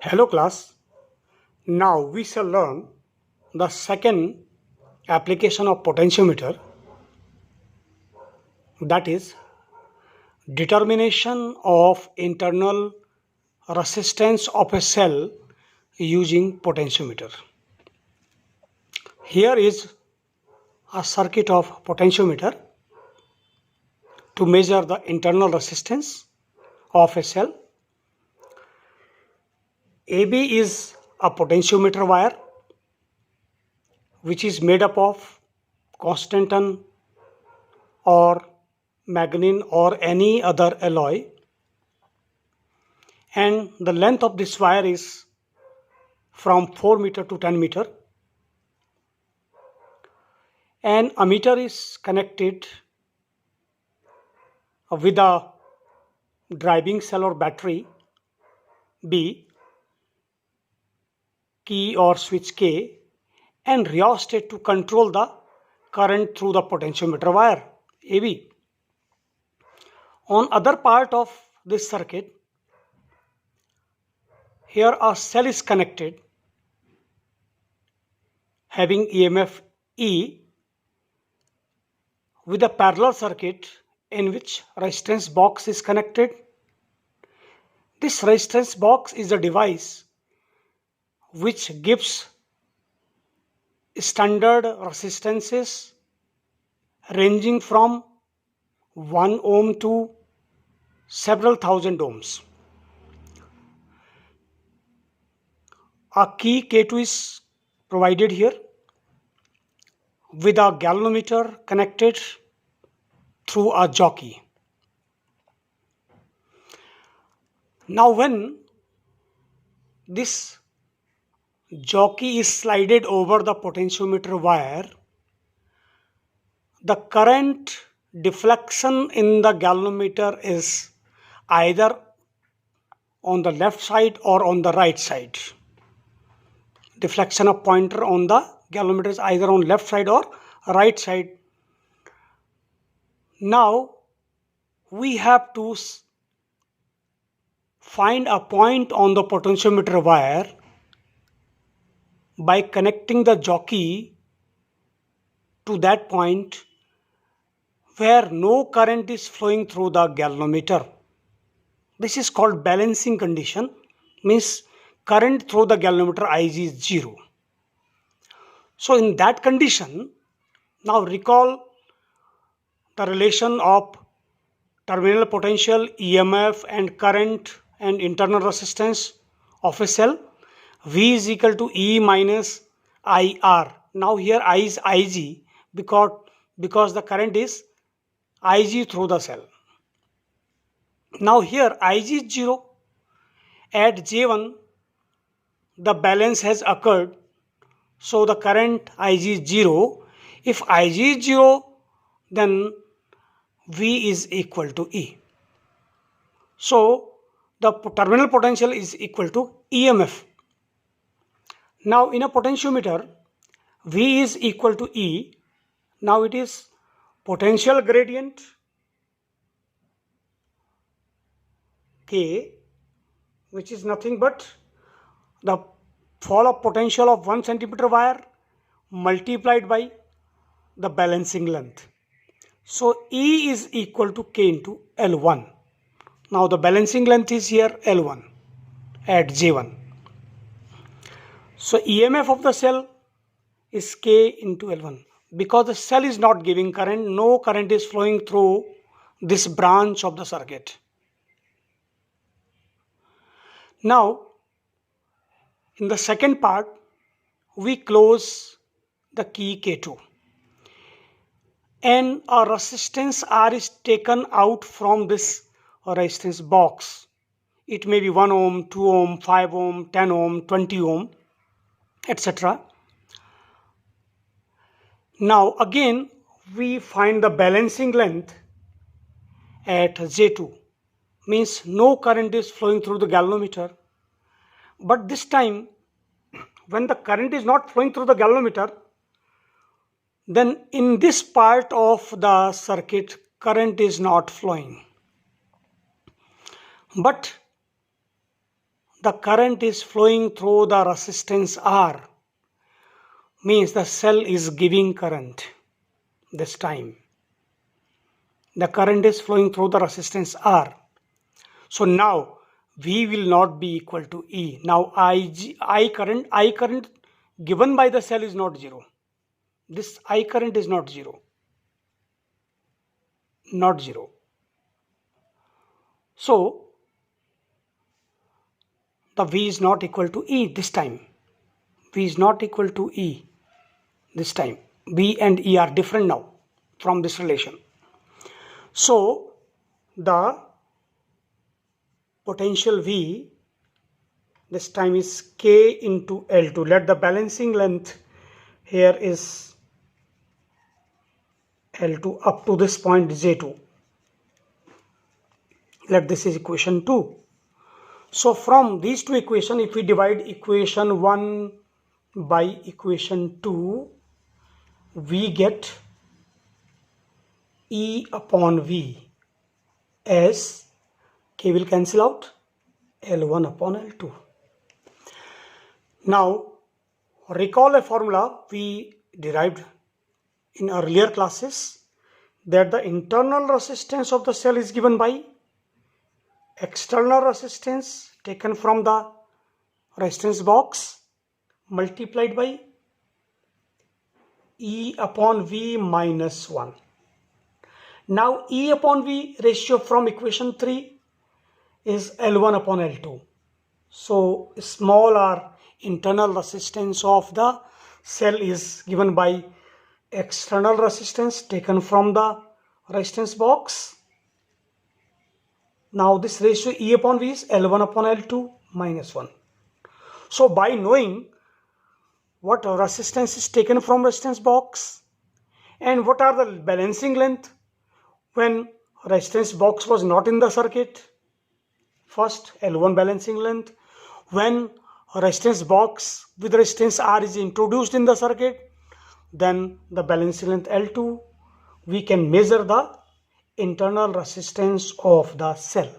Hello class. Now we shall learn the second application of potentiometer, that is determination of internal resistance of a cell using potentiometer. Here is a circuit of potentiometer to measure the internal resistance of a cell. AB is a potentiometer wire which is made up of constantan or manganese or any other alloy, and the length of this wire is from 4 meter to 10 meter. An ammeter is connected with a driving cell or battery B, key or switch K, and rheostat to control the current through the potentiometer wire AB. On other part of this circuit, here a cell is connected having EMF E with a parallel circuit in which resistance box is connected. This resistance box is a device which gives standard resistances ranging from 1 ohm to several thousand ohms. A key K2 is provided here with a galvanometer connected through a jockey. Now when this jockey is slided over the potentiometer wire, the current deflection in the galvanometer is either on the left side or on the right side. Deflection of pointer on the galvanometer is either on left side or right side. Now we have to find a point on the potentiometer wire by connecting the jockey to that point where no current is flowing through the galvanometer. This is called balancing condition, means current through the galvanometer Ig is 0. So in that condition, now recall the relation of terminal potential, EMF and current and internal resistance of a cell. V is equal to E minus IR. Now here I is Ig because the current is Ig through the cell. Now here Ig is 0. At J1 the balance has occurred, so the current Ig is 0. If Ig is 0, then V is equal to E. So the terminal potential is equal to EMF. Now in a potentiometer, V is equal to E. Now it is potential gradient K, which is nothing but the fall of potential of 1 centimeter wire multiplied by the balancing length. So E is equal to K into L1. Now the balancing length is here L1 at J1. So EMF of the cell is K into L1. Because the cell is not giving current, no current is flowing through this branch of the circuit. Now in the second part, we close the key K2 and a resistance R is taken out from this resistance box. It may be 1 ohm, 2 ohm, 5 ohm, 10 ohm, 20 ohm, etc. Now again we find the balancing length at J2, means no current is flowing through the galvanometer. But this time when the current is not flowing through the galvanometer, then in this part of the circuit current is not flowing. But the current is flowing through the resistance R, means the cell is giving current this time. The current is flowing through the resistance R. So now V will not be equal to E. Now I current given by the cell is not zero. This I current is not zero. Not zero. So the V is not equal to E this time. V is not equal to E this time. V and E are different now from this relation. So the potential V this time is K into L2. Let the balancing length here is L2 up to this point J2. Let this is equation 2. So from these two equations, if we divide equation 1 by equation 2, we get E upon V as K will cancel out, L1 upon L2. Now recall a formula we derived in earlier classes, that the internal resistance of the cell is given by external resistance taken from the resistance box multiplied by E upon V minus 1. Now E upon V ratio from equation 3 is L1 upon L2. So small r internal resistance of the cell is given by external resistance taken from the resistance box. Now this ratio E upon V is L1 upon L2 minus 1. So by knowing what resistance is taken from resistance box and what are the balancing length when resistance box was not in the circuit, first L1 balancing length, when resistance box with resistance R is introduced in the circuit, then the balancing length L2, we can measure the internal resistance of the cell.